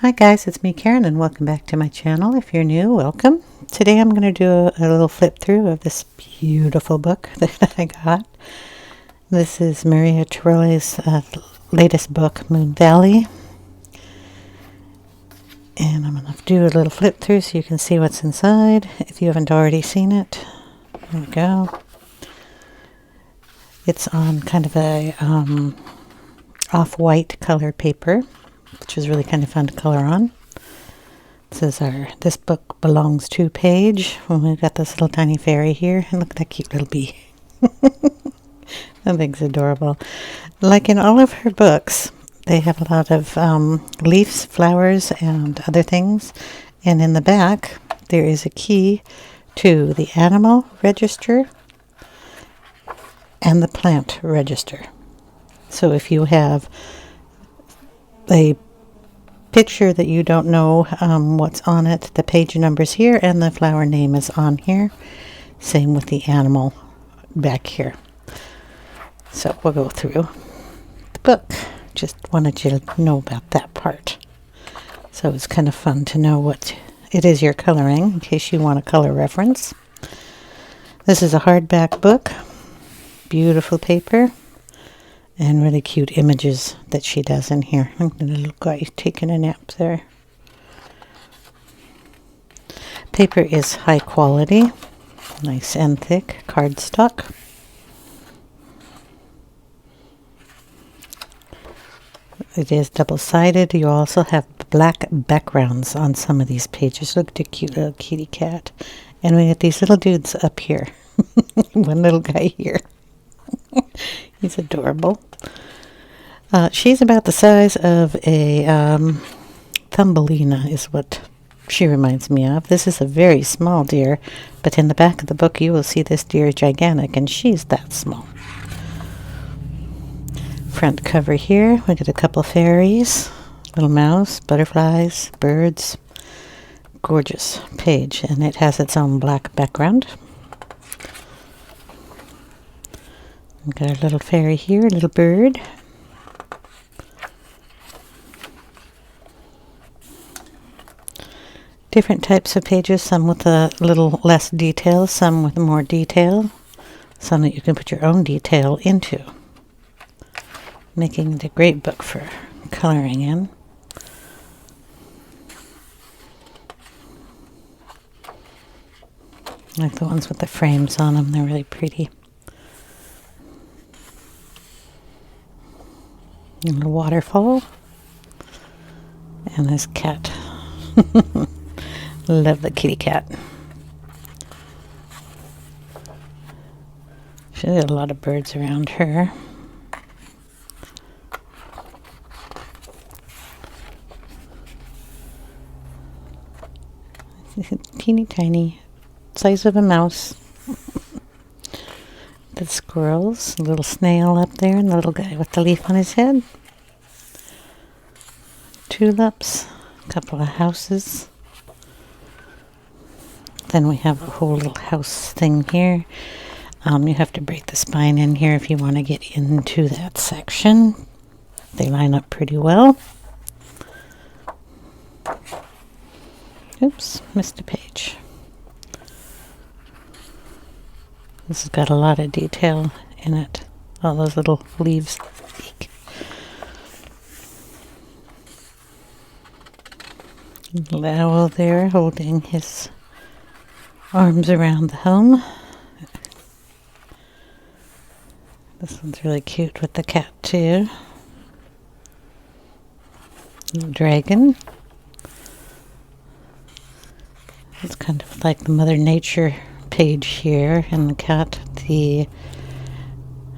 Hi guys, it's me Karen and welcome back to my channel. If you're new, welcome. Today I'm going to do a little flip through of this beautiful book that I got. This is Maria Trolle's latest book, Moon Valley. And I'm going to do a little flip through so you can see what's inside if you haven't already seen it. There we go. It's on kind of a off-white color paper, which is really kind of fun to color on. It says this book belongs to page. Well, we've got this little tiny fairy here. And look at that cute little bee. That thing's adorable. Like in all of her books, they have a lot of leaves, flowers, and other things. And in the back, there is a key to the animal register and the plant register. So if you have a picture that you don't know what's on it, the page number's here and the flower name is on here. Same with the animal back here. So we'll go through the book. Just wanted you to know about that part. So it's kind of fun to know what it is you're coloring in case you want a color reference. This is a hardback book. Beautiful paper. And really cute images that she does in here. Look at the little guy taking a nap there. Paper is high quality. Nice and thick cardstock. It is double-sided. You also have black backgrounds on some of these pages. Look at the cute little kitty cat. And we got these little dudes up here. One little guy here. He's adorable. She's about the size of a Thumbelina is what she reminds me of. This is a very small deer, but in the back of the book you will see this deer is gigantic, and she's that small. Front cover here, we got a couple fairies, little mouse, butterflies, birds. Gorgeous page, and it has its own black background. We've got a little fairy here, a little bird. Different types of pages, some with a little less detail, some with more detail, some that you can put your own detail into, making it a great book for coloring in. I like the ones with the frames on them, they're really pretty. A little waterfall. And this cat. Love the kitty cat. She's got a lot of birds around her. Teeny tiny. Size of a mouse. The squirrels, a little snail up there, and the little guy with the leaf on his head. Tulips, a couple of houses. Then we have a whole little house thing here. You have to break the spine in here if you want to get into that section. They line up pretty well. Oops, missed a page. This has got a lot of detail in it. All those little leaves. Little owl there holding his arms around the home. This one's really cute with the cat too. Little dragon. It's kind of like the Mother Nature page here, and the cat, the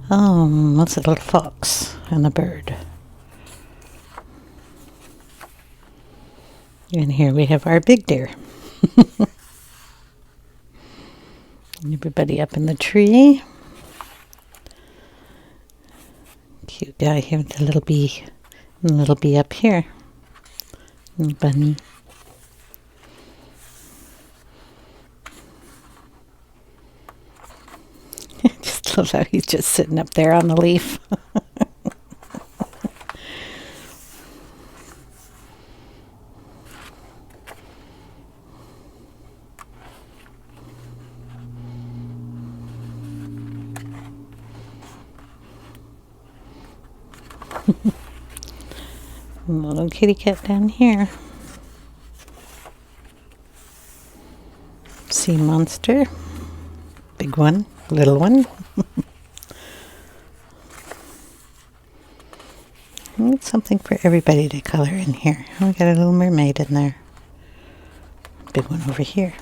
what's it, little fox and the bird. And here we have our big deer. Everybody up in the tree. Cute guy here with the little bee. And the little bee up here. And bunny. Just love how he's just sitting up there on the leaf. Little kitty cat down here. Sea monster. Big one, little one. Need something for everybody to color in here. We got a little mermaid in there. Big one over here.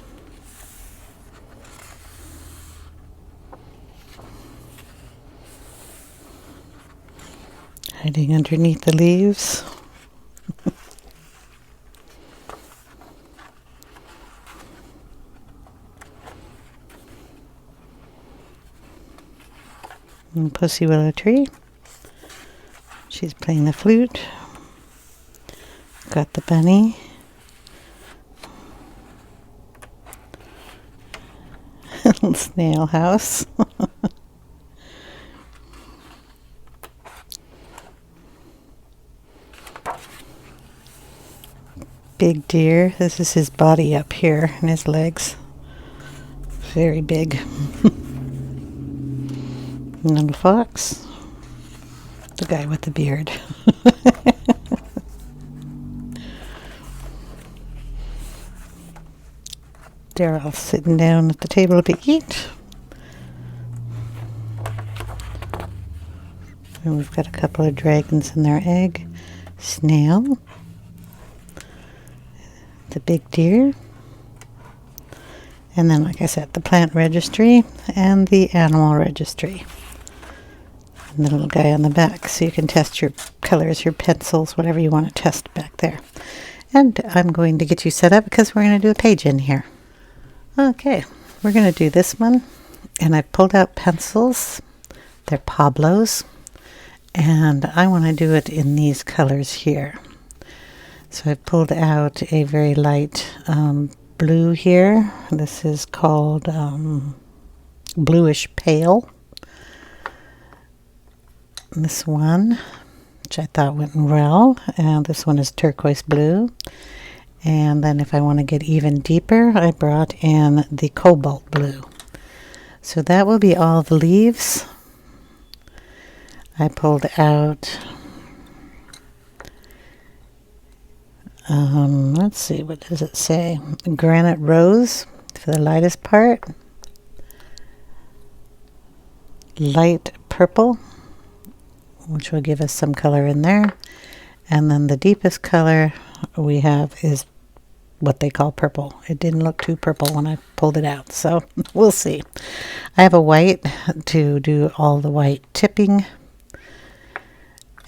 Hiding underneath the leaves. And Pussy Willow Tree. She's playing the flute. Got the bunny. Little snail house. Big deer. This is his body up here and his legs. Very big. Little fox. The guy with the beard. They're all sitting down at the table to eat. And we've got a couple of dragons in their egg. Snail. The big deer. And then, like I said, the plant registry and the animal registry. And the little guy on the back, so you can test your colors, your pencils, whatever you want to test back there. And I'm going to get you set up because we're going to do a page in here. Okay, we're going to do this one. And I've pulled out pencils. They're Pablo's. And I want to do it in these colors here. So I've pulled out a very light blue here. This is called Bluish Pale. This one, which I thought went well, and this one is turquoise blue. And then if I want to get even deeper, I brought in the cobalt blue. So that will be all the leaves. I pulled out, let's see, what does it say? Granite Rose for the lightest part. Light purple, which will give us some color in there. And then the deepest color we have is what they call purple. It didn't look too purple when I pulled it out, so we'll see. I have a white to do all the white tipping.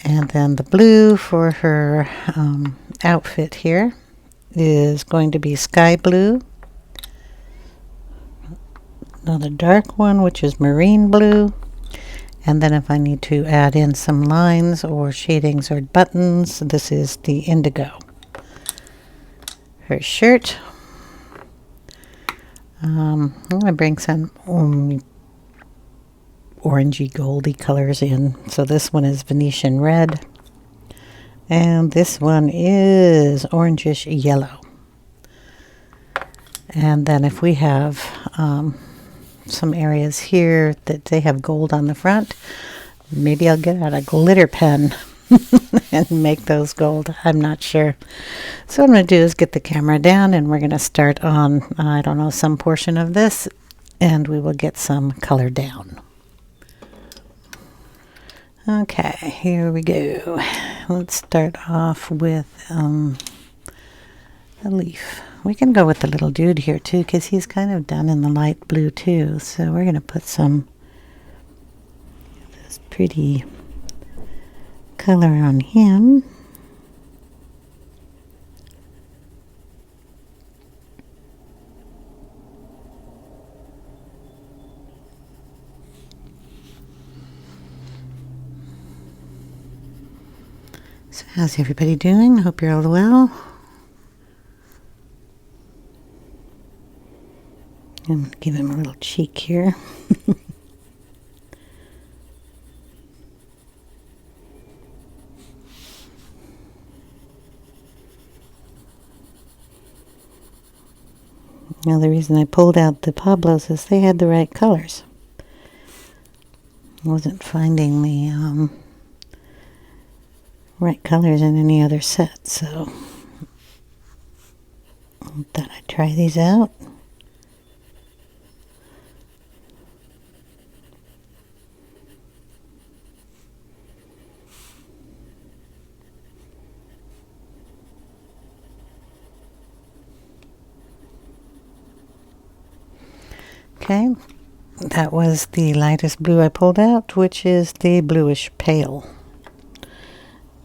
And then the blue for her outfit here is going to be sky blue. Another dark one, which is marine blue. And then if I need to add in some lines or shadings or buttons, this is the indigo. Her shirt. I'm going to bring some orangey goldy colors in. So this one is Venetian red. And this one is orangish yellow. And then if we have some areas here that they have gold on the front, maybe I'll get out a glitter pen and make those gold. I'm not sure. So what I'm going to do is get the camera down and we're going to start on, I don't know, some portion of this, and we will get some color down. Okay, here we go. Let's start off with a leaf. We can go with the little dude here too, because he's kind of done in the light blue too. So we're going to put some of this pretty color on him. So how's everybody doing? Hope you're all well. I'm going to give him a little cheek here. Now the reason I pulled out the Pablos is they had the right colors. I wasn't finding the right colors in any other set, so I thought I'd try these out. Okay, that was the lightest blue I pulled out, which is the Bluish Pale.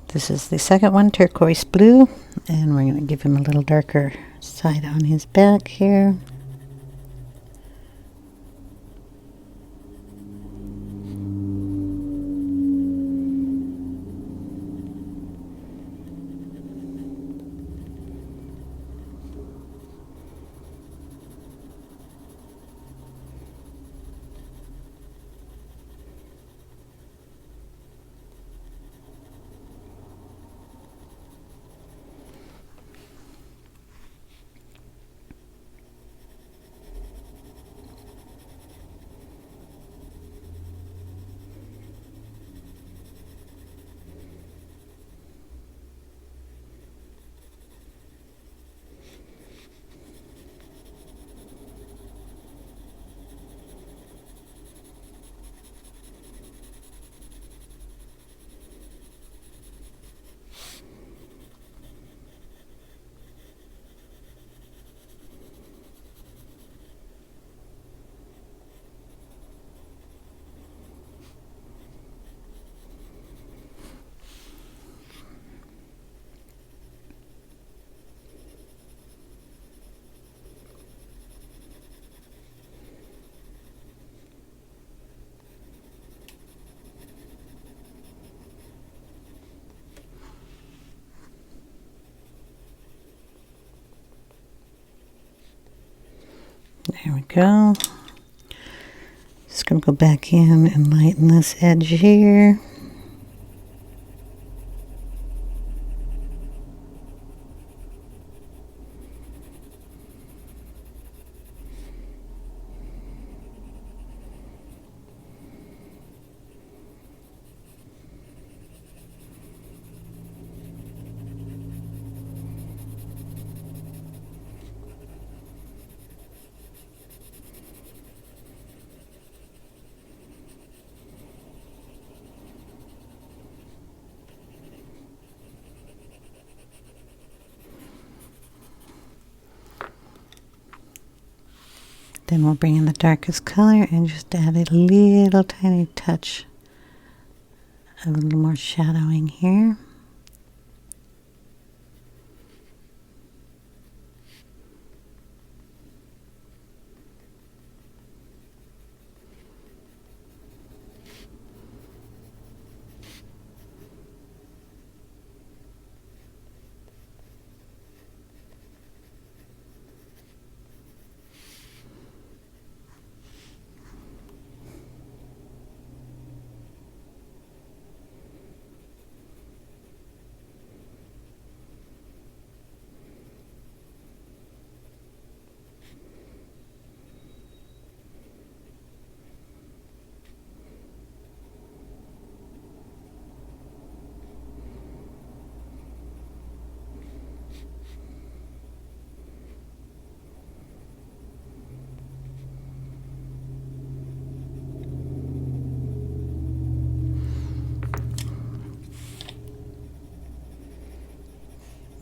This is the second one, Turquoise Blue, and we're going to give him a little darker side on his back here. There we go. Just going to go back in and lighten this edge here. Then we'll bring in the darkest color and just add a little tiny touch of a little more shadowing here.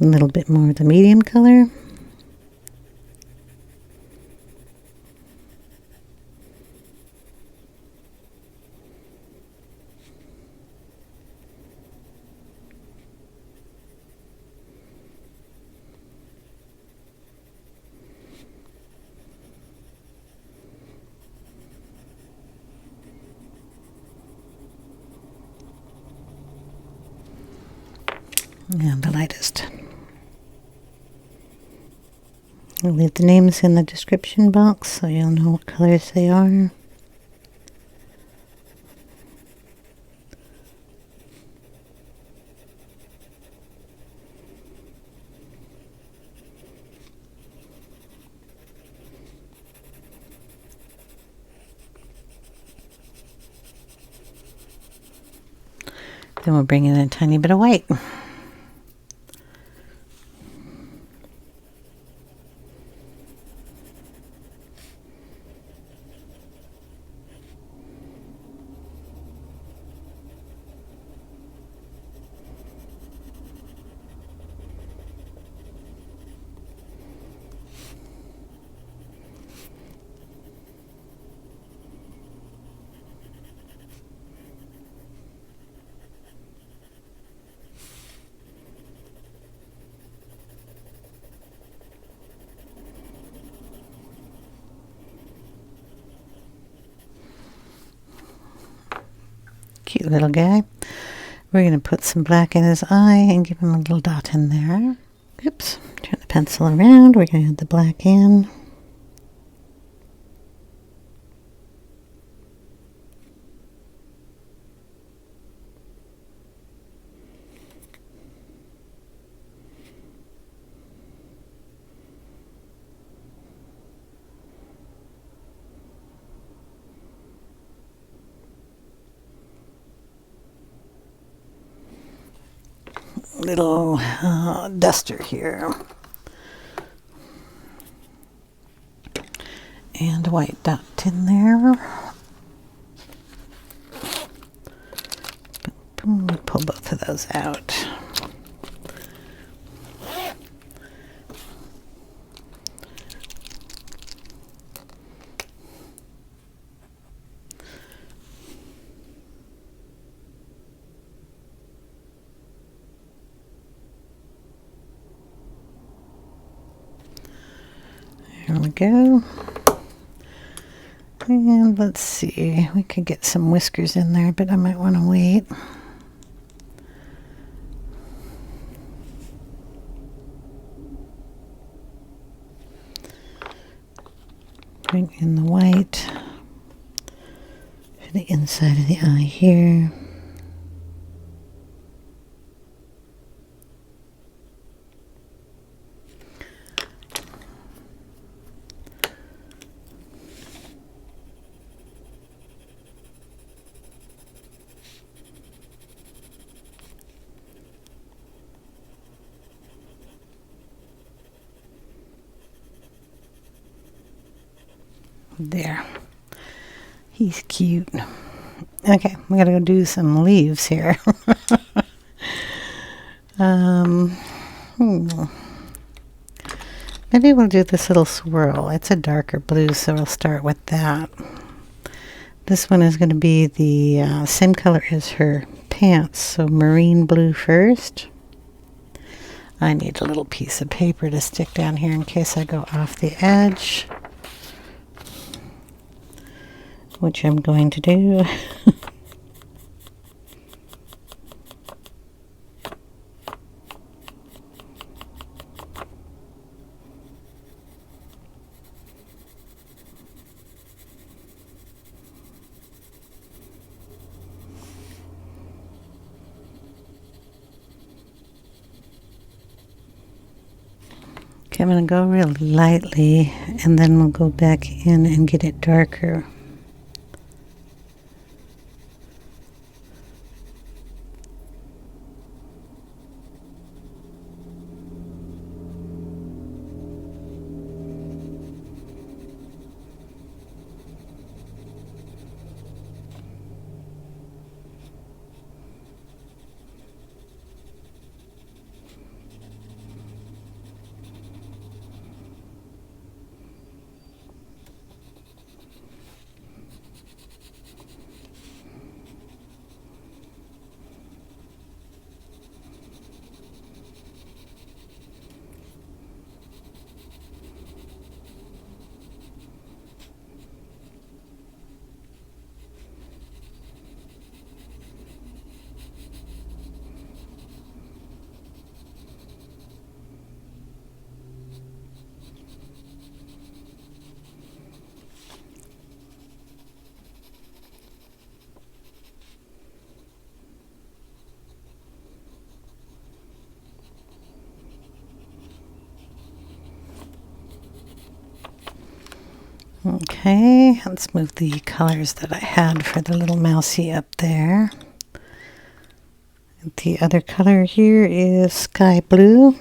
A little bit more of the medium color. And the lightest. I'll leave the names in the description box so you'll know what colors they are. Then we'll bring in a tiny bit of white. Cute little guy. We're going to put some black in his eye and give him a little dot in there. Oops. Turn the pencil around. We're going to add the black in. Little duster here. And a white dot in there. Boom, pull both of those out. There we go. And let's see, we could get some whiskers in there, but I might want to wait. Bring in the white for the inside of the eye here. There. He's cute. Okay, we gotta go do some leaves here. Maybe we'll do this little swirl. It's a darker blue, so we'll start with that. This one is going to be the same color as her pants, so marine blue first. I need a little piece of paper to stick down here in case I go off the edge, which I'm going to do. Okay, I'm going to go real lightly, and then we'll go back in and get it darker. Okay, let's move the colors that I had for the little mousey up there. The other color here is sky blue.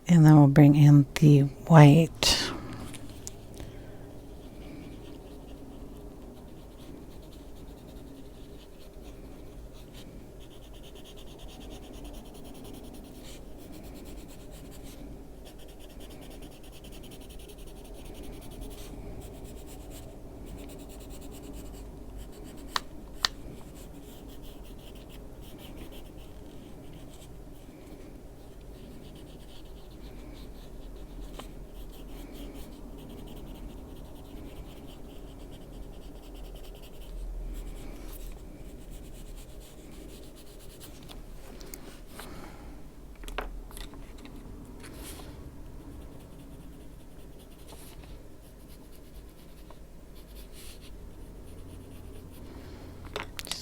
And then we'll bring in the white.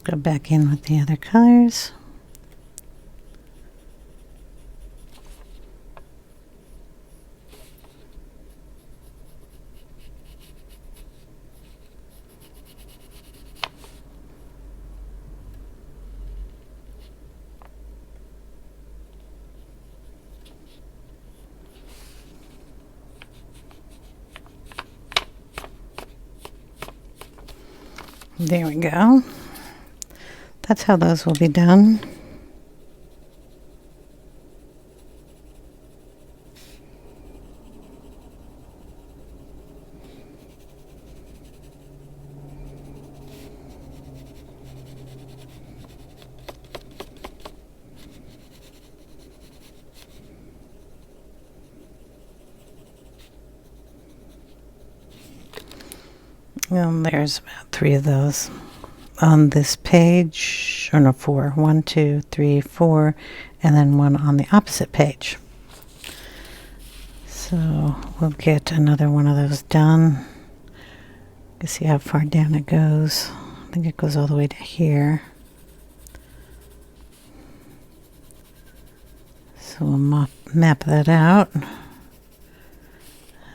Go back in with the other colors. There we go. That's how those will be done. And there's about 3 of those on this page, or no, 4. 1, 2, 3, 4, and then 1 on the opposite page. So we'll get another one of those done. You see how far down it goes. I think it goes all the way to here. So we'll map that out. That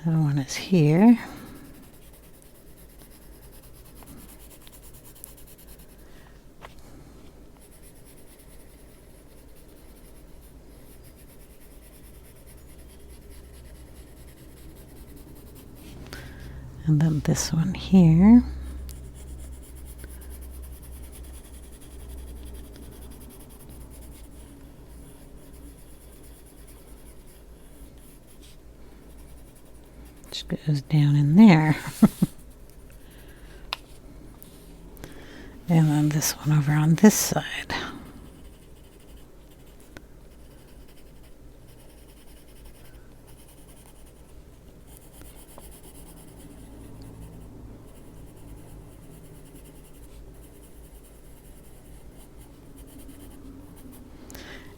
one is here. And then this one here. Which goes down in there. And then this one over on this side.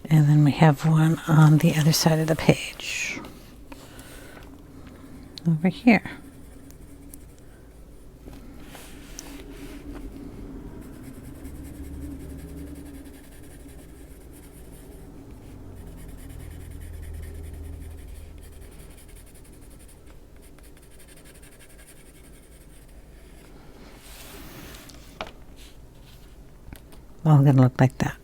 And then we have one on the other side of the page. Over here. All gonna look like that.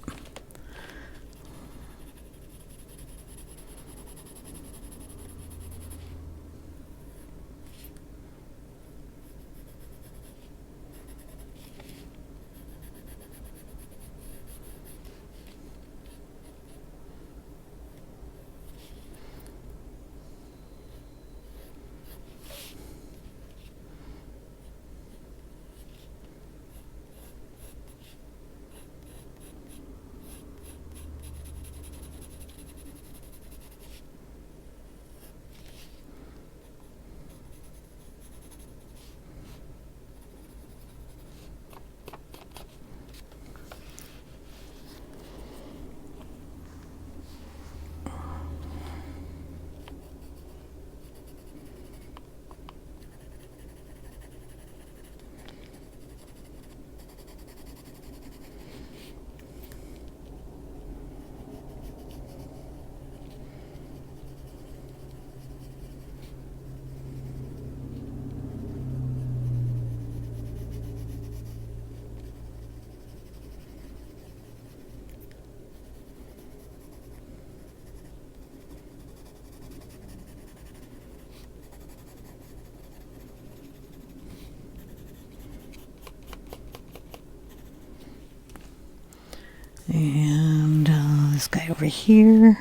And this guy over here.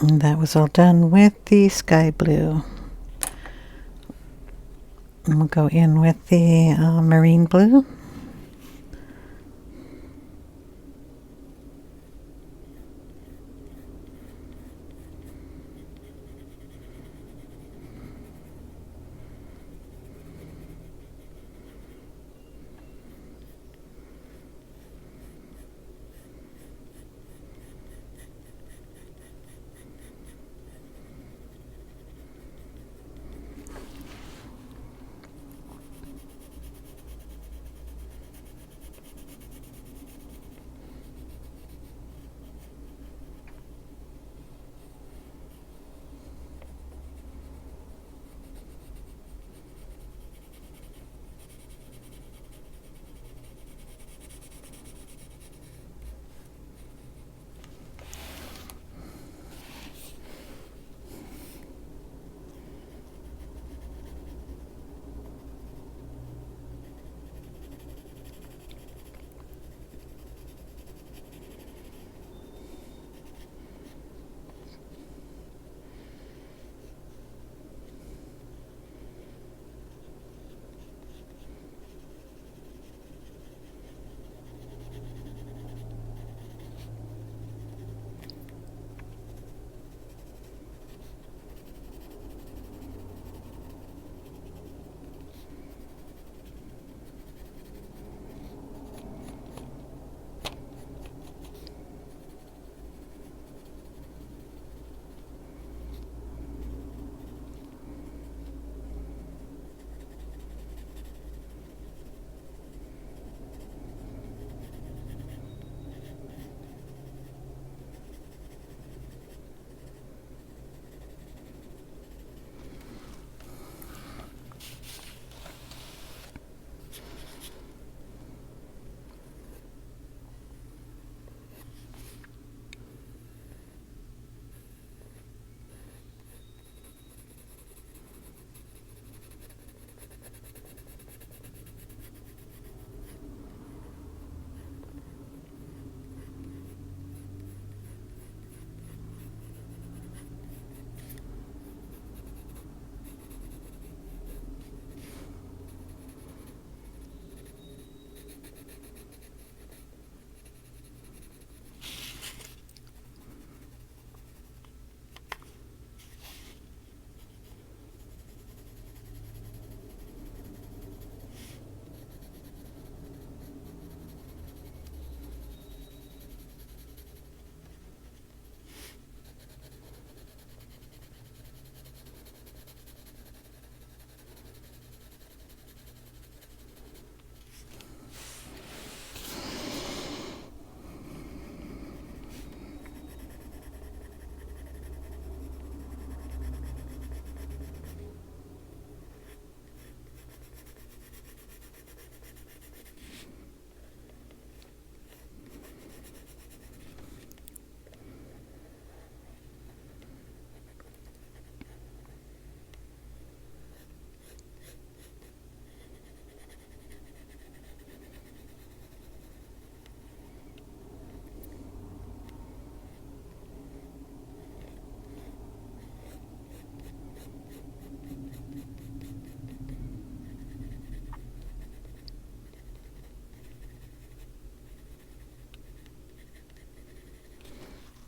And that was all done with the sky blue. And we'll go in with the marine blue.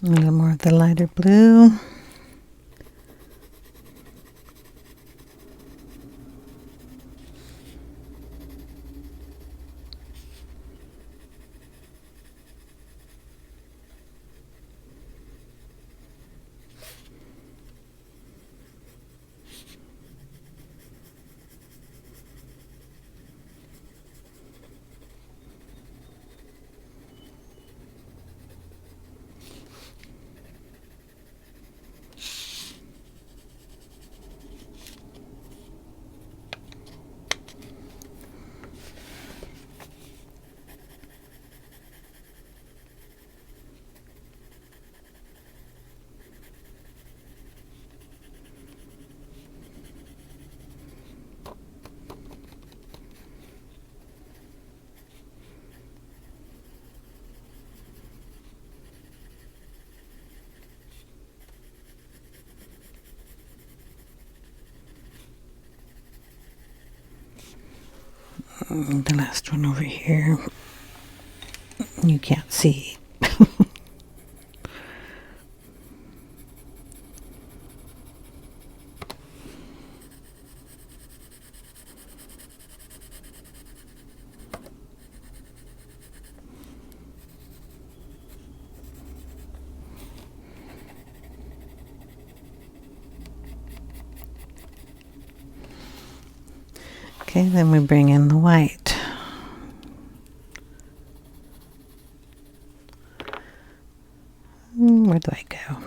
A little more of the lighter blue. The last one over here, you can't see. Okay, then we bring in the white. Where do I go?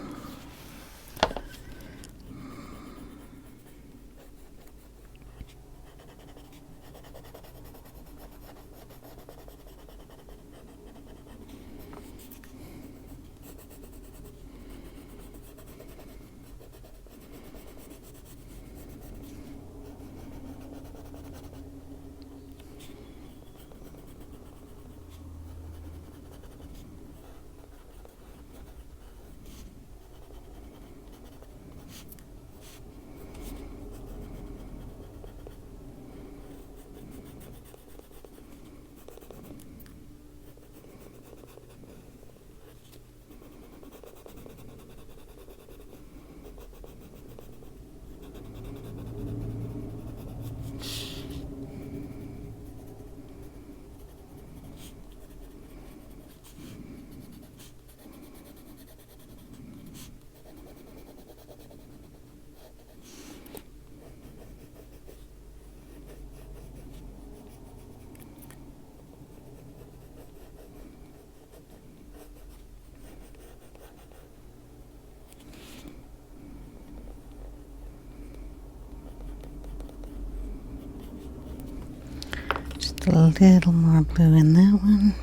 Just a little more blue in that one.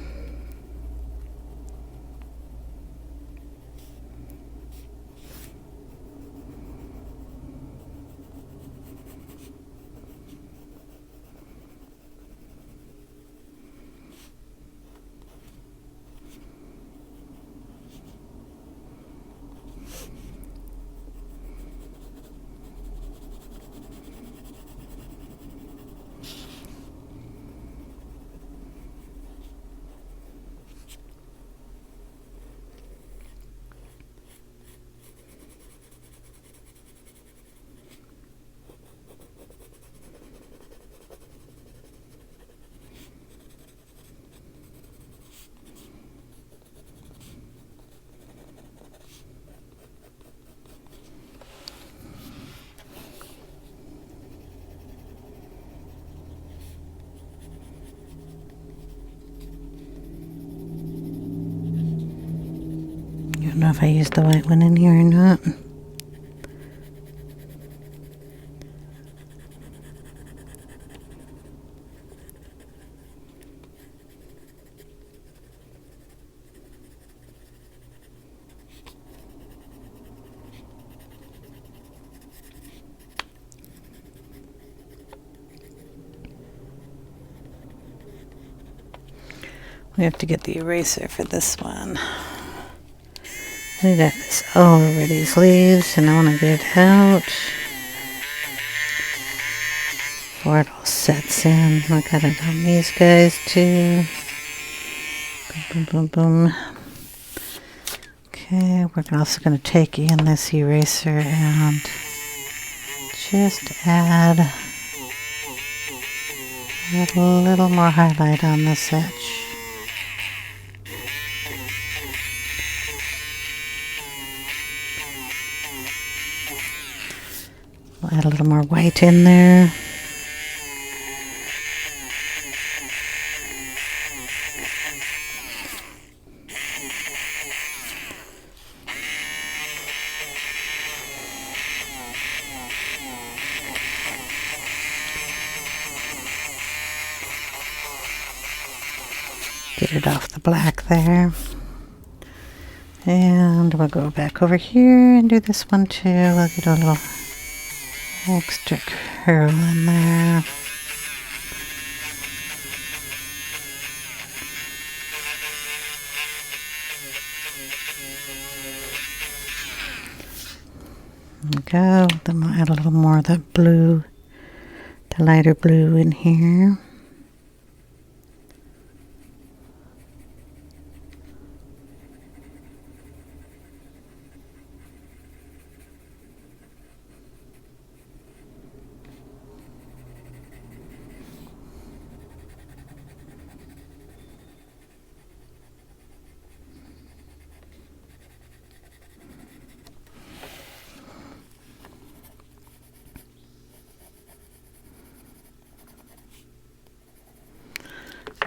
I don't know if I used the white one in here or not. We have to get the eraser for this one. We got this all over these leaves, and I want to get it out before it all sets in. I got it on these guys too. Boom, boom, boom, boom. Okay, we're also going to take in this eraser and just add a little more highlight on this edge. We'll add a little more white in there. Get it off the black there. And we'll go back over here and do this one too. We'll get a little extra curl in there. There we go. Then we'll add a little more of the blue, the lighter blue in here.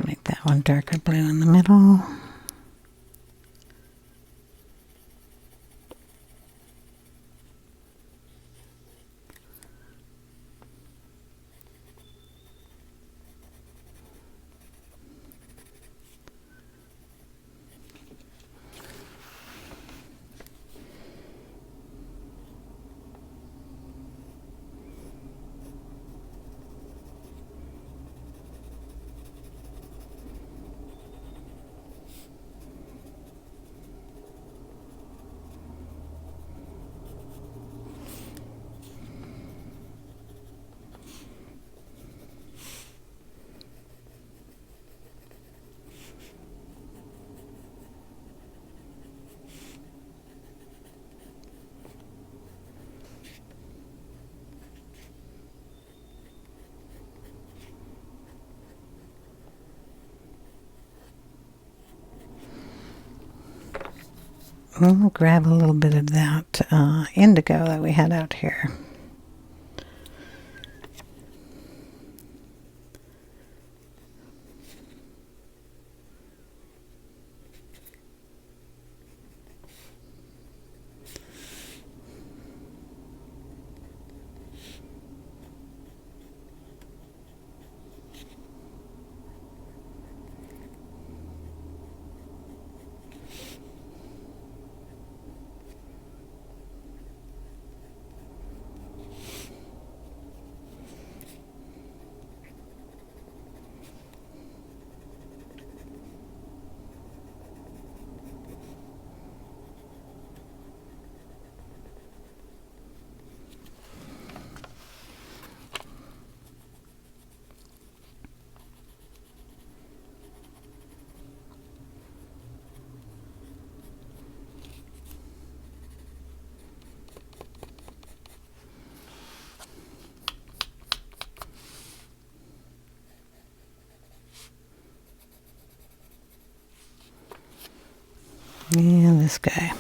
Make that one darker blue in the middle. We'll grab a little bit of that indigo that we had out here. And this guy.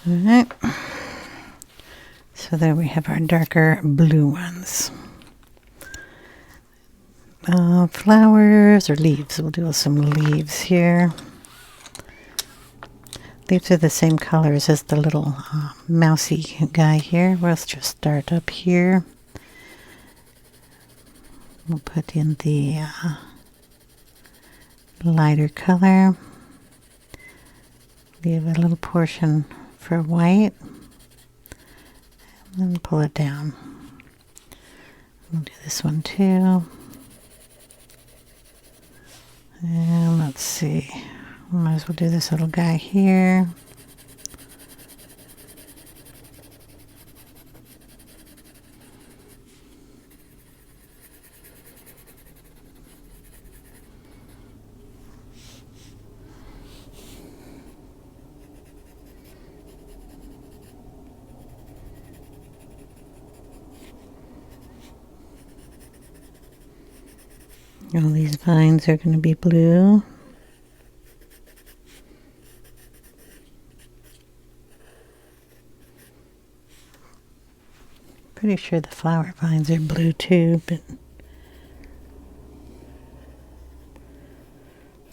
All right. So there we have our darker blue ones. Flowers or leaves. We'll do some leaves here. Leaves are the same colors as the little mousy guy here. Let's just start up here. We'll put in the lighter color. Leave a little portion for white. And then pull it down. We'll do this one too. And let's see, we might as well do this little guy here. All these vines are going to be blue. Pretty sure the flower vines are blue too, but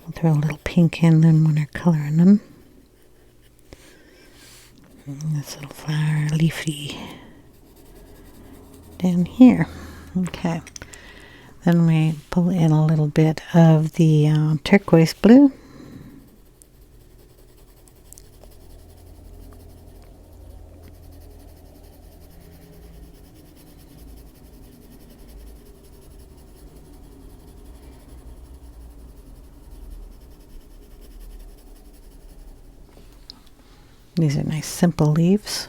I'll throw a little pink in them when they're coloring them. And this little flower leafy down here. Okay. Then we pull in a little bit of the turquoise blue. These are nice simple leaves.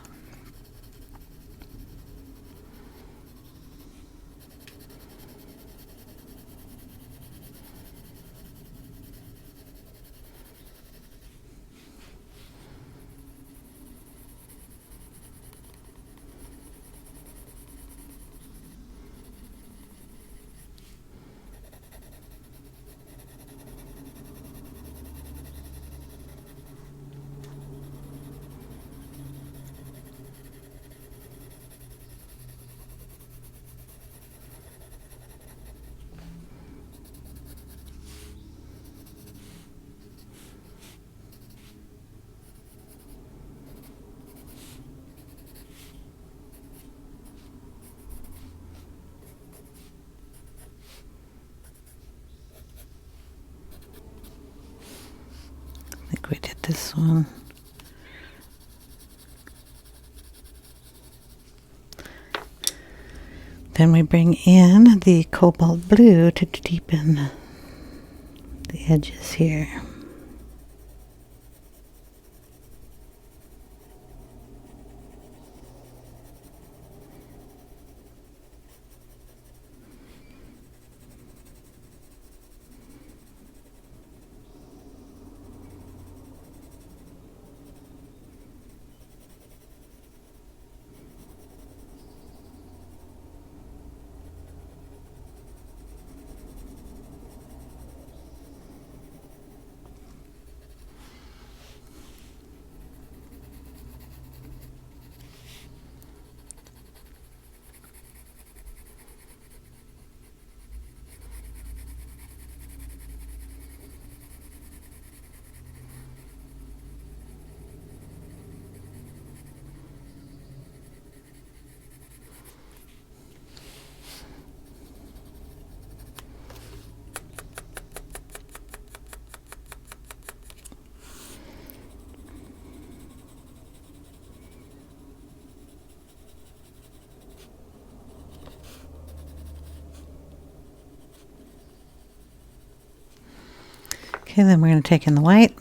this one. Then we bring in the cobalt blue to deepen the edges here. Okay, then we're going to take in the white.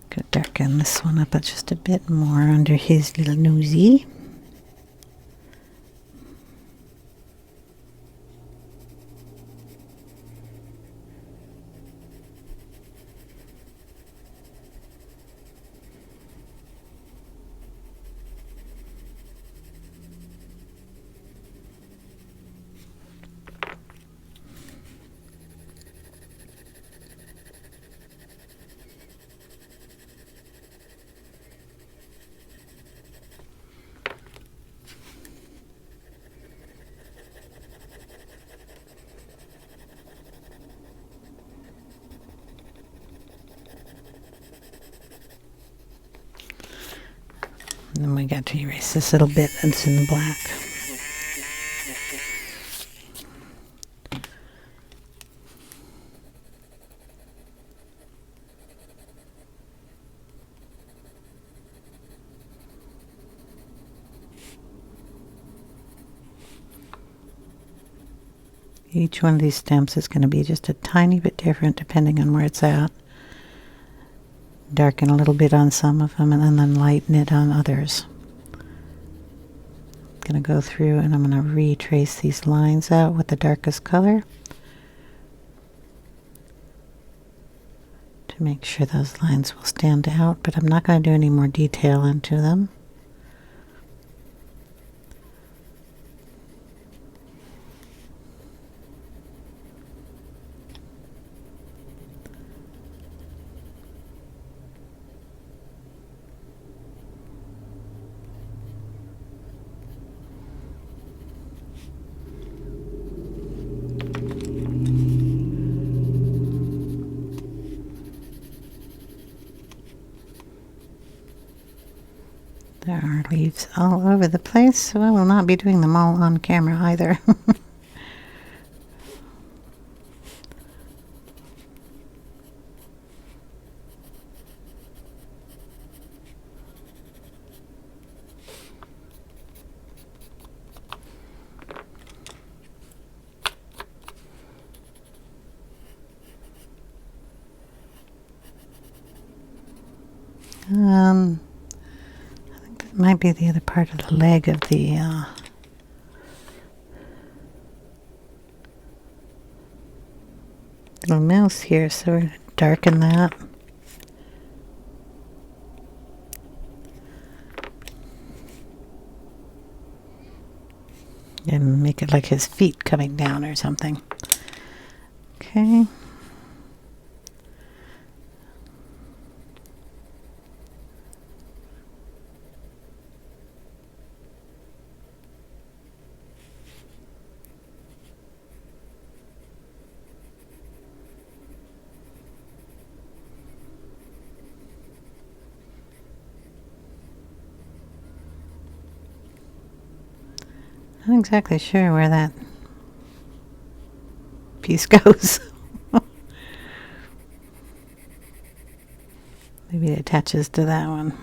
Gonna darken this one up just a bit more under his little nosy. And then we got to erase this little bit that's in the black. Each one of these stems is going to be just a tiny bit different depending on where it's at. Darken a little bit on some of them and then lighten it on others. I'm going to go through and I'm going to retrace these lines out with the darkest color to make sure those lines will stand out, but I'm not going to do any more detail into them. There are leaves all over the place, so I will not be doing them all on camera either. Might be the other part of the leg of the little mouse here, so we're going to darken that. And make it like his feet coming down or something. Okay. Not exactly sure where that piece goes. Maybe it attaches to that one.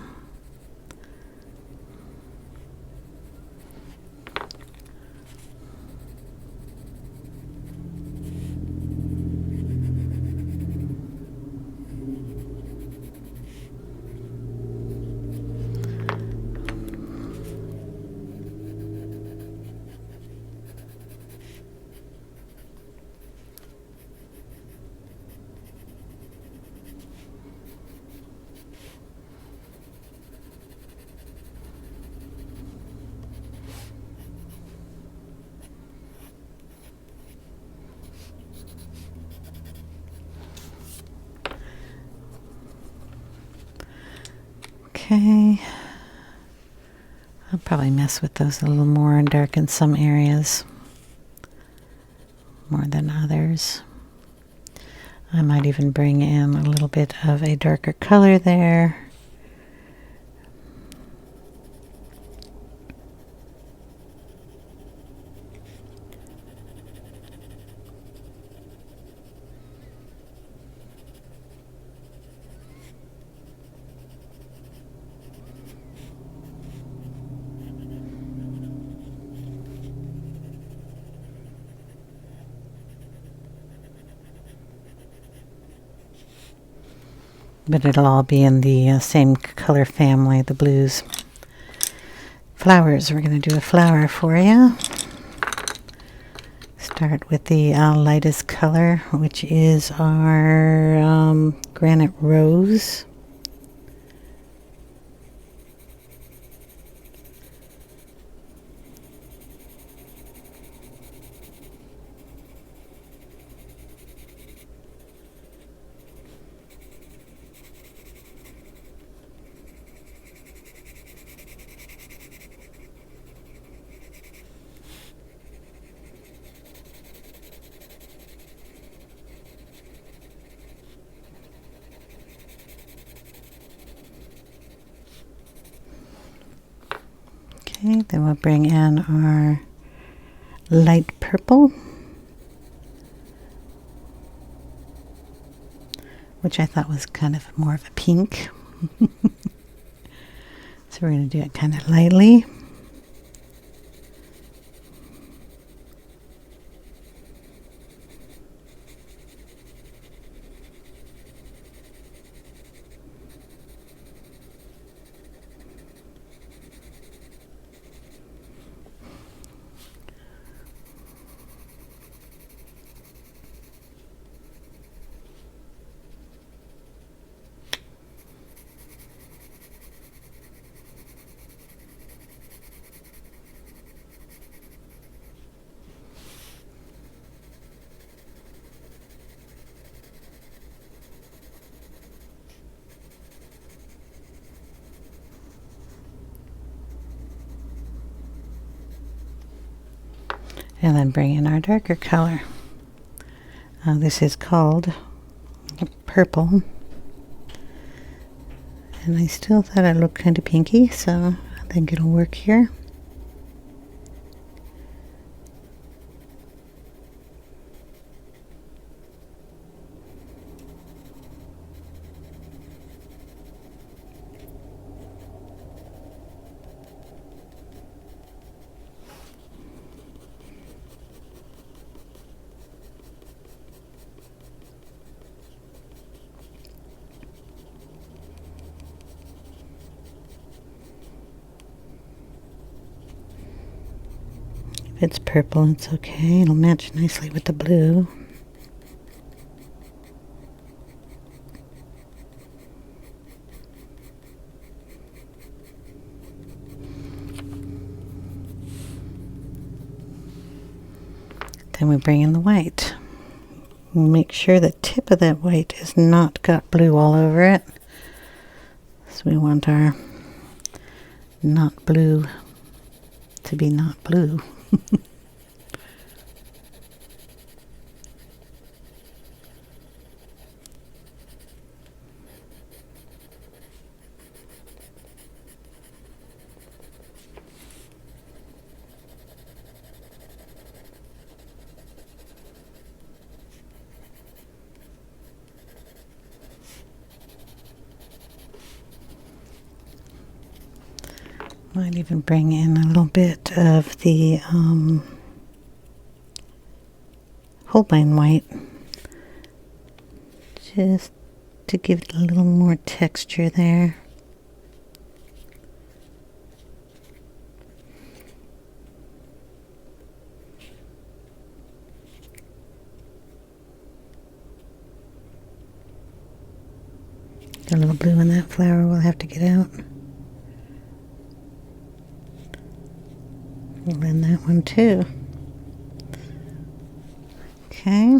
Okay, I'll probably mess with those a little more and darken some areas more than others. I might even bring in a little bit of a darker color there. But it'll all be in the same color family, the blues. Flowers, we're going to do a flower for you. Start with the lightest color, which is our Granite Rose. Okay, then we'll bring in our light purple, which I thought was kind of more of a pink. So we're going to do it kind of lightly. And then bring in our darker color. This is called purple. And I still thought it looked kind of pinky, so I think it'll work here. If it's purple, it's okay. It'll match nicely with the blue. Then we bring in the white. Make sure the tip of that white is not got blue all over it. So we want our not blue to be not blue. Might even bring in a little bit of the Holbein white, just to give it a little more texture there. Got a little blue in that flower we'll have to get out. And then that one too. Okay.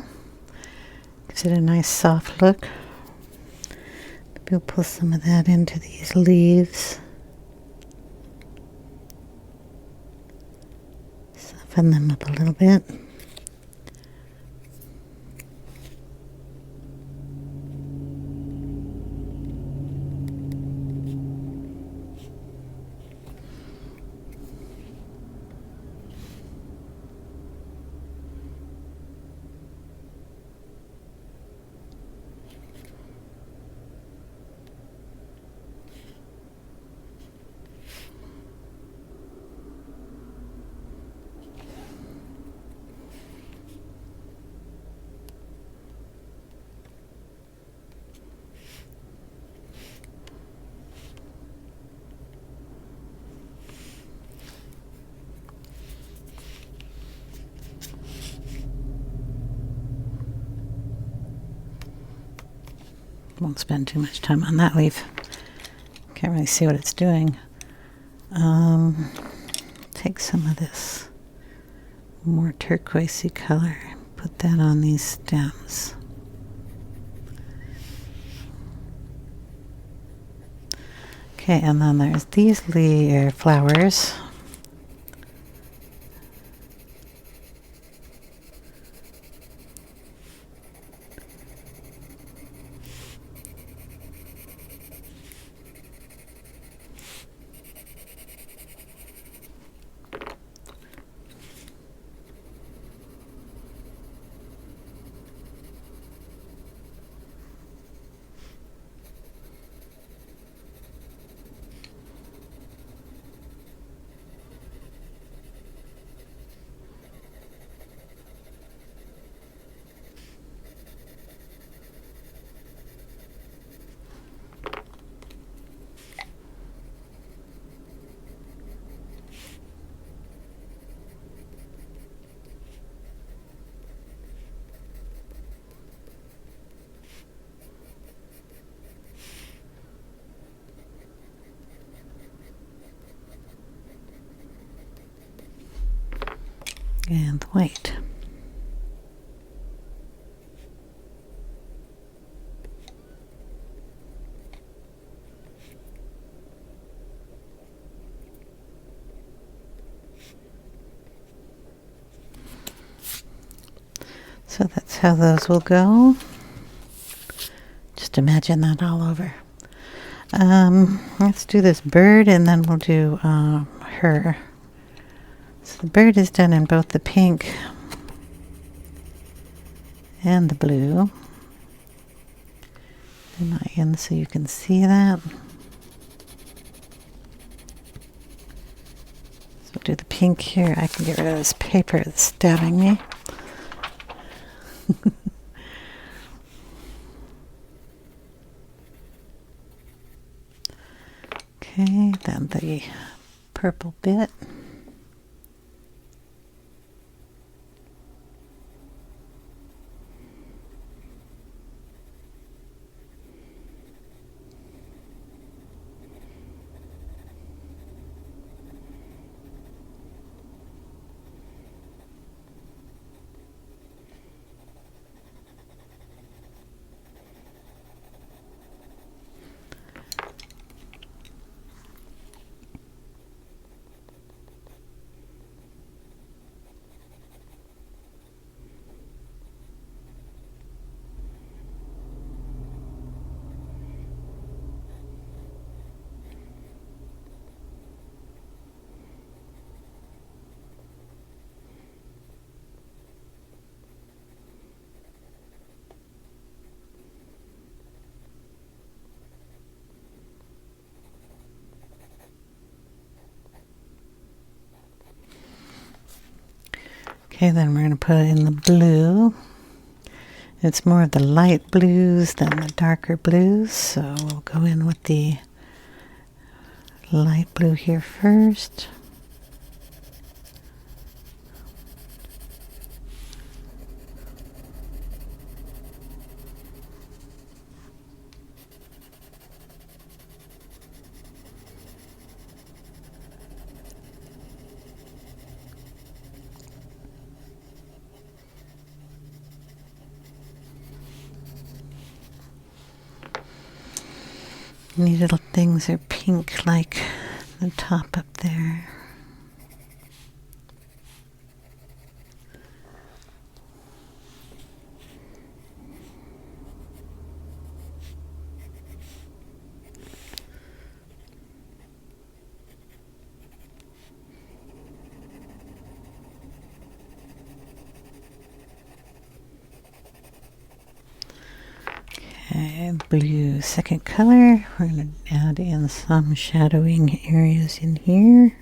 Gives it a nice soft look. We'll pull some of that into these leaves. Soften them up a little bit. Won't spend too much time on that leaf. Can't really see what it's doing. Take some of this more turquoisey color, put that on these stems. Okay, and then there's these flowers. And white. So that's how those will go. Just imagine that all over. Let's do this bird and then we'll do her. So the bird is done in both the pink and the blue. They're not in so you can see that. So we'll do the pink here. I can get rid of this paper that's stabbing me. Okay, then the purple bit. Okay, then we're going to put in the blue. It's more of the light blues than the darker blues, so we'll go in with the light blue here first. Any little things are pink, like the top up there. Okay, blue, second color. We're going to add in some shadowing areas in here.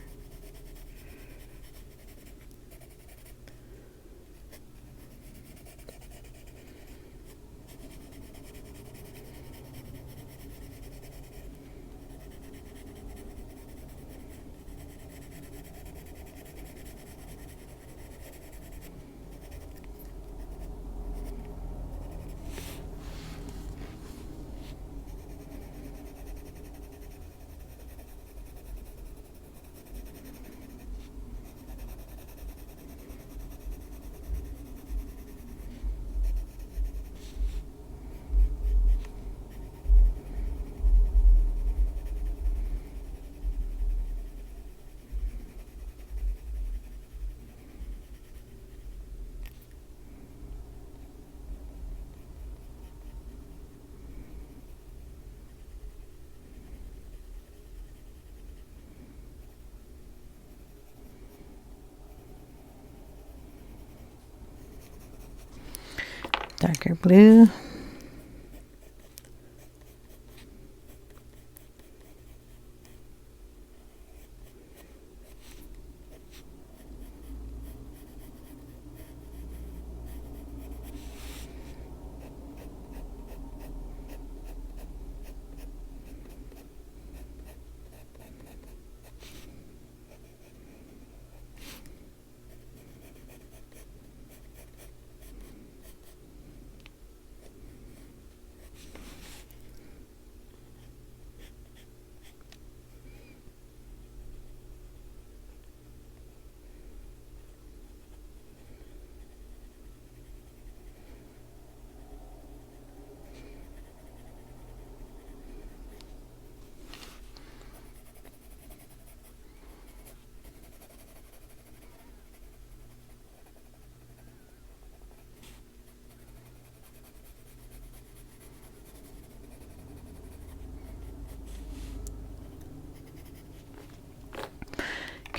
Darker blue.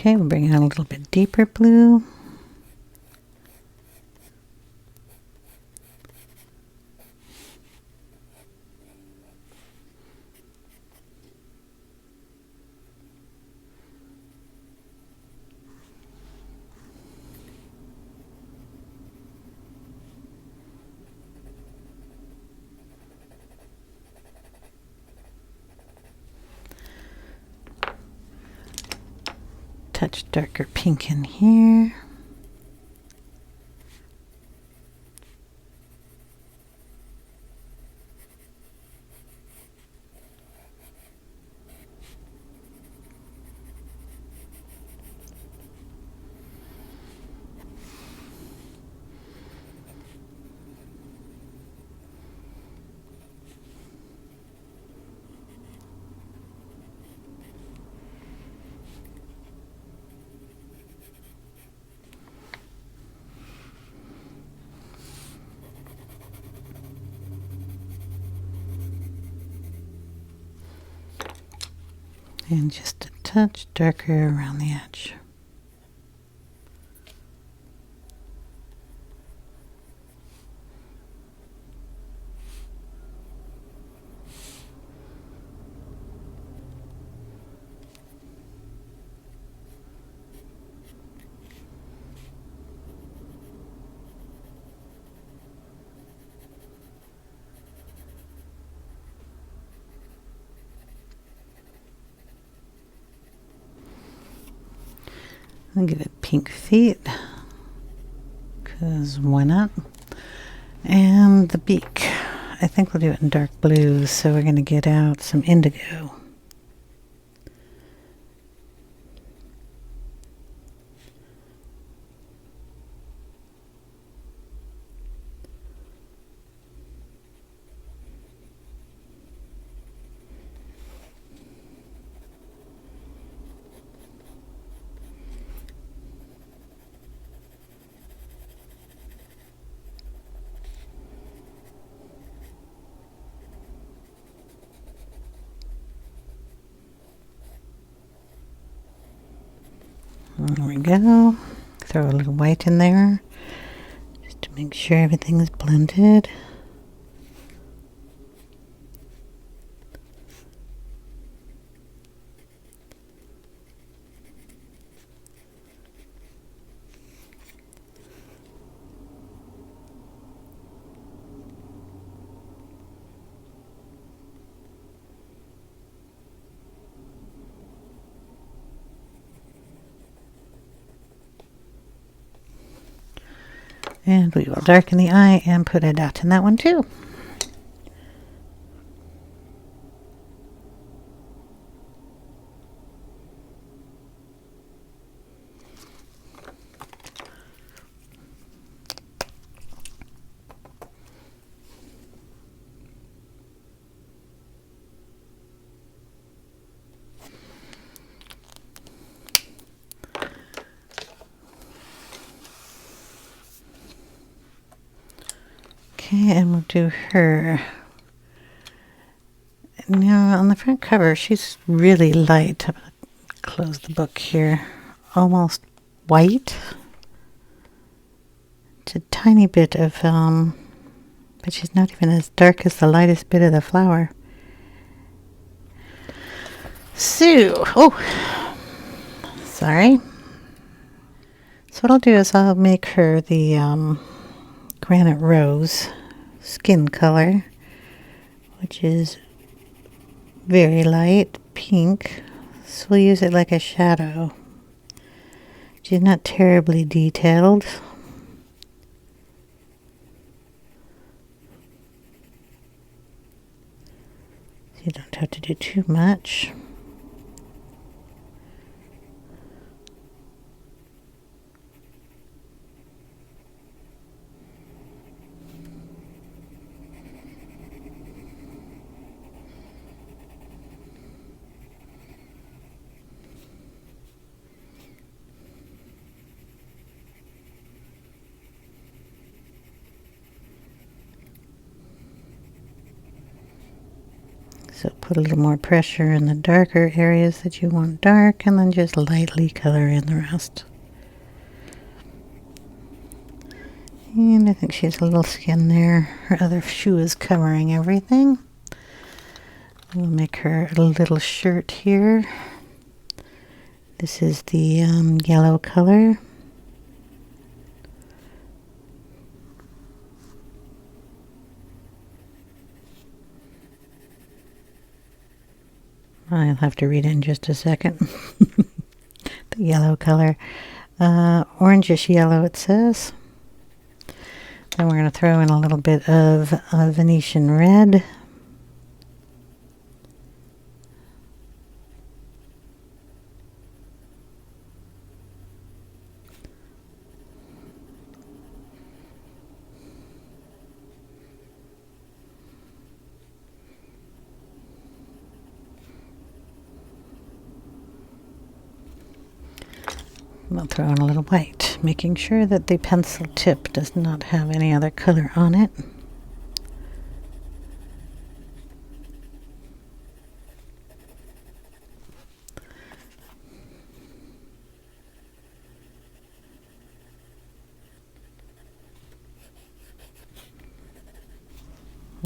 Okay, we'll bring in a little bit deeper blue. Touch darker pink in here. And just a touch darker around the edge. I'll give it pink feet, because why not? And the beak. I think we'll do it in dark blue, so we're going to get out some indigo. There we go. Throw a little white in there just to make sure everything is blended. And we will darken the eye and put a dot in that one too. Okay, and we'll do her. Now, on the front cover, she's really light. I'm going to close the book here. Almost white. It's a tiny bit of, but she's not even as dark as the lightest bit of the flower. So, oh, sorry. So what I'll do is I'll make her the Granite Rose skin color, which is very light pink, so we'll use it like a shadow. She's not terribly detailed. So you don't have to do too much. So put a little more pressure in the darker areas that you want dark, and then just lightly color in the rest. And I think she has a little skin there. Her other shoe is covering everything. We'll make her a little shirt here. This is the yellow color. I'll have to read it in just a second. The yellow color. Orangish yellow, it says. Then we're going to throw in a little bit of Venetian red. We'll throw in a little white, making sure that the pencil tip does not have any other color on it.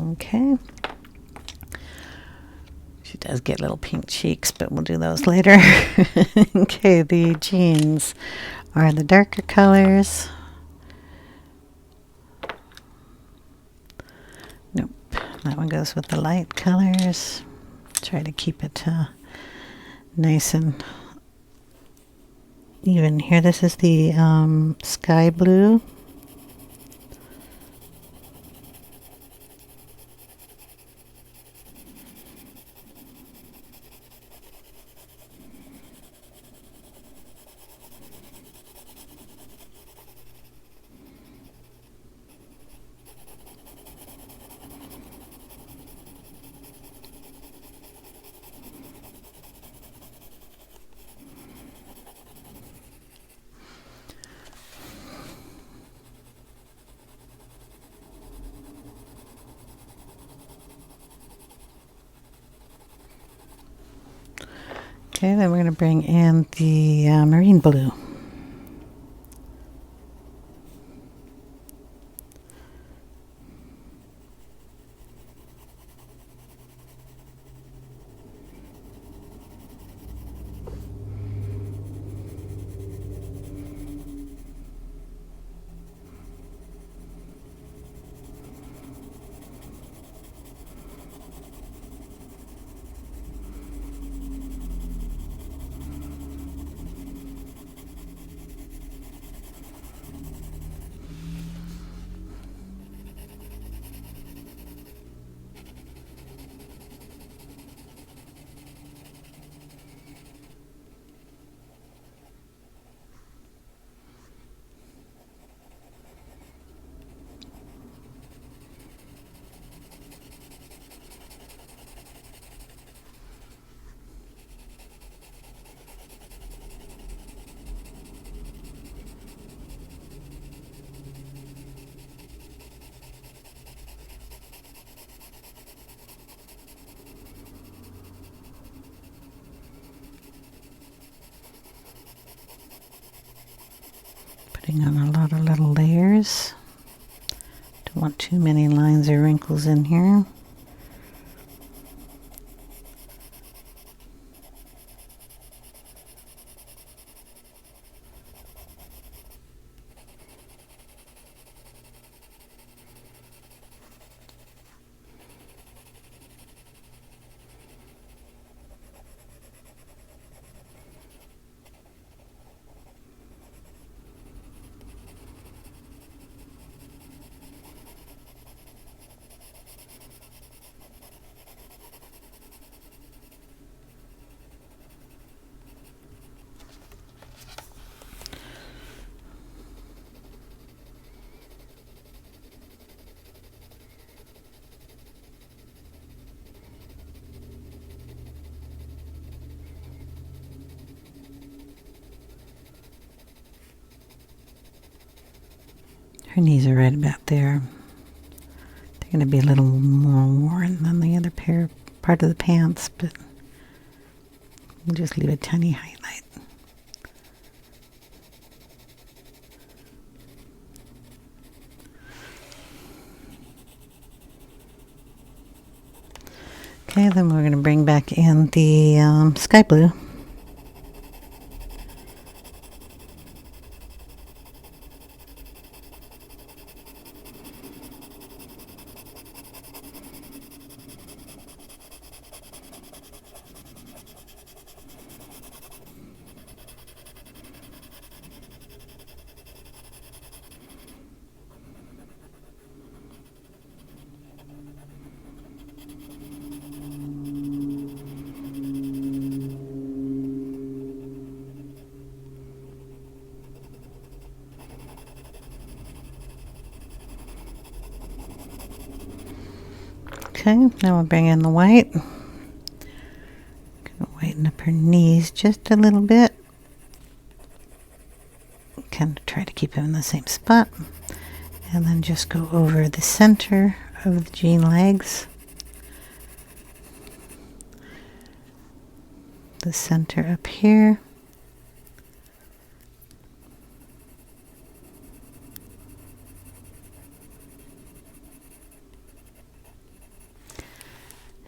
Okay. She does get little pink cheeks, but we'll do those later. Okay, the jeans are the darker colors. Nope, that one goes with the light colors. Try to keep it nice and even here. This is the sky blue. Okay, then we're going to bring in the marine blue. Putting on a lot of little layers. Don't want too many lines or wrinkles in here. Her knees are right about there. They're going to be a little more worn than the other part of the pants, but we'll just leave a tiny highlight. Okay, then we're going to bring back in the sky blue. Okay, now we'll bring in the white. Gonna whiten up her knees just a little bit. Kind of try to keep them in the same spot. And then just go over the center of the jean legs. The center up here.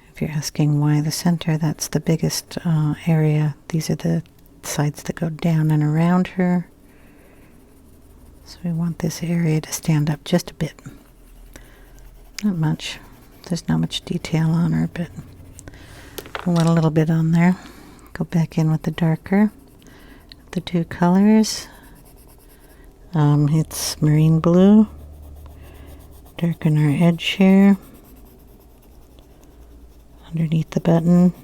If you're asking why the center, that's the biggest area. These are the sides that go down and around her. So we want this area to stand up just a bit. Not much. There's not much detail on her, but we'll let a little bit on there. Go back in with the darker. the two colors. It's marine blue. Darken our edge here underneath the button.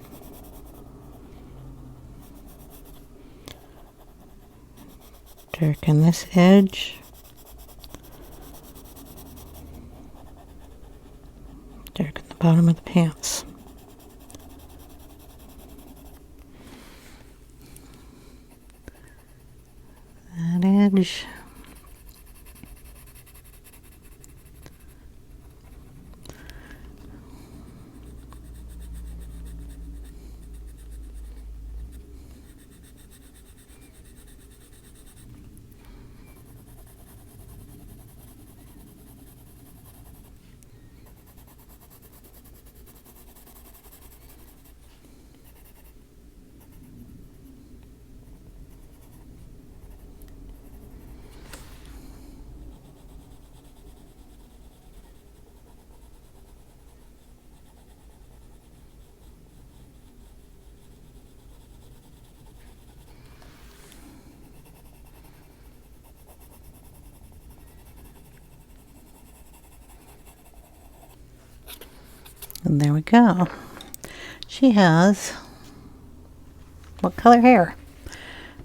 Darken this edge. Darken the bottom of the pants. That edge. And there we go. She has what color hair?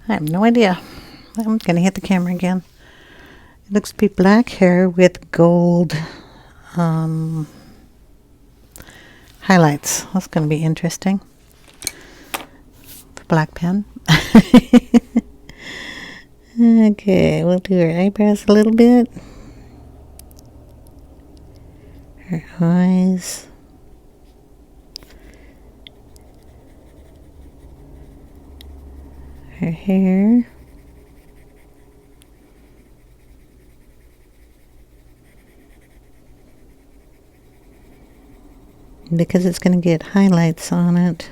I have no idea. I'm gonna hit the camera again. It looks to be black hair with gold highlights. That's gonna be interesting. Black pen. Okay, we'll do her eyebrows a little bit. Her eyes. Her hair. Because it's going to get highlights on it,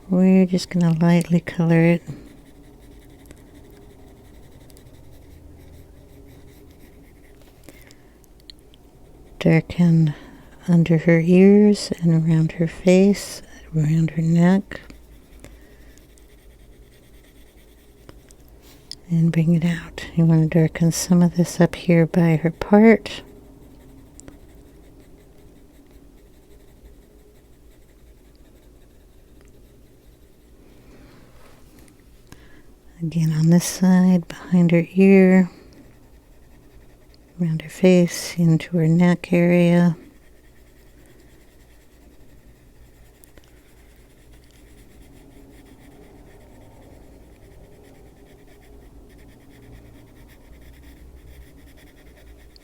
we're just going to lightly color it. Darken under her ears and around her face, around her neck. And bring it out. You want to darken some of this up here by her part. Again on this side, behind her ear, around her face, into her neck area.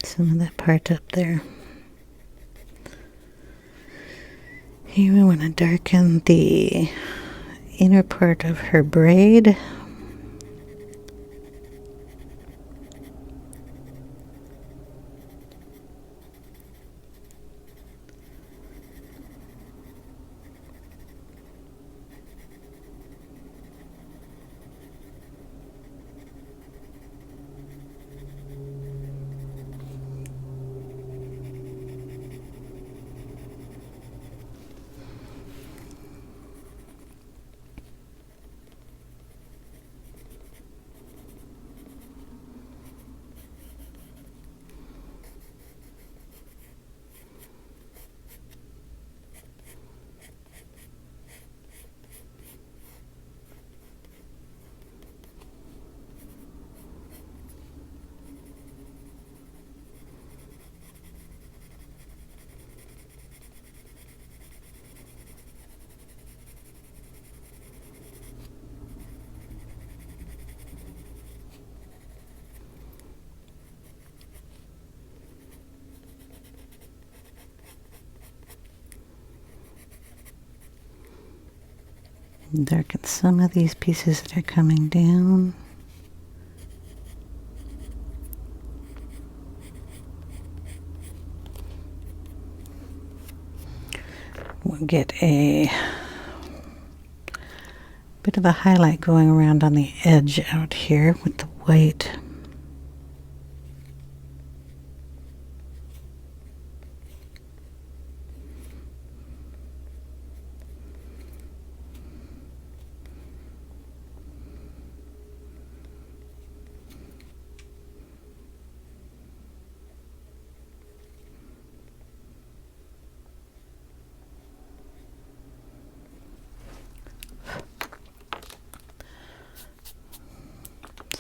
Some of that part up there. Here we want to darken the inner part of her braid. Darken some of these pieces that are coming down. We'll get a bit of a highlight going around on the edge out here with the white.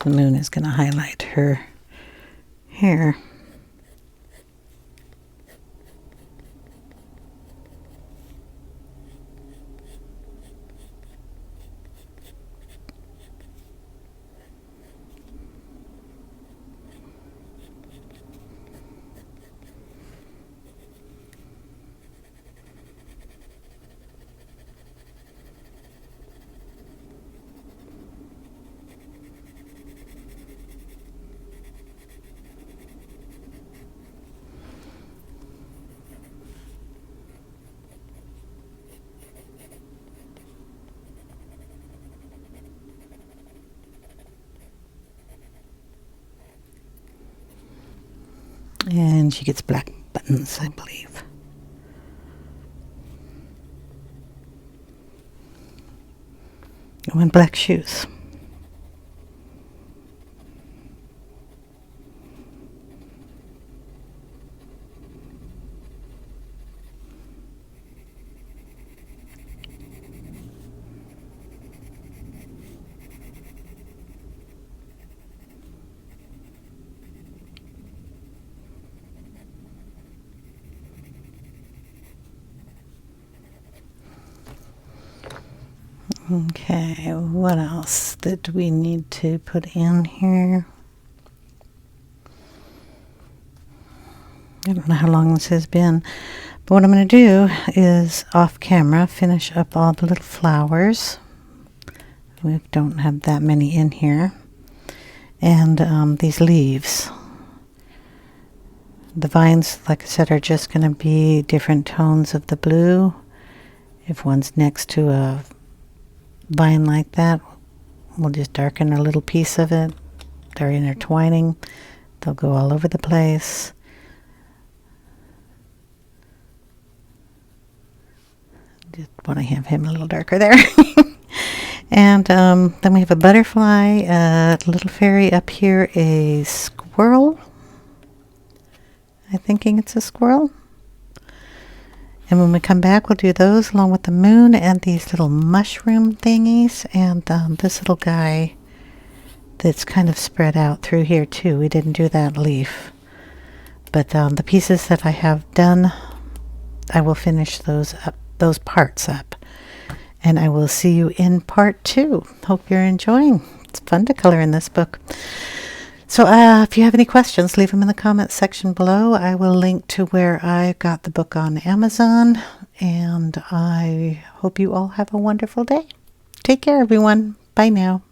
The moon is going to highlight her hair. And she gets black buttons, I believe. Oh, and black shoes. Okay, what else did we need to put in here? I don't know how long this has been, but what I'm going to do is off camera finish up all the little flowers. We don't have that many in here. And these leaves. The vines, like I said, are just going to be different tones of the blue. If one's next to a vine like that, we'll just darken a little piece of it. They're intertwining. They'll go all over the place. Just want to have him a little darker there. And then we have a butterfly, a little fairy up here, a squirrel. I'm thinking it's a squirrel. And when we come back, we'll do those along with the moon and these little mushroom thingies and this little guy that's kind of spread out through here too. We didn't do that leaf. But the pieces that I have done, I will finish those parts up. And I will see you in part 2. Hope you're enjoying. It's fun to color in this book. So if you have any questions, leave them in the comments section below. I will link to where I got the book on Amazon. And I hope you all have a wonderful day. Take care, everyone. Bye now.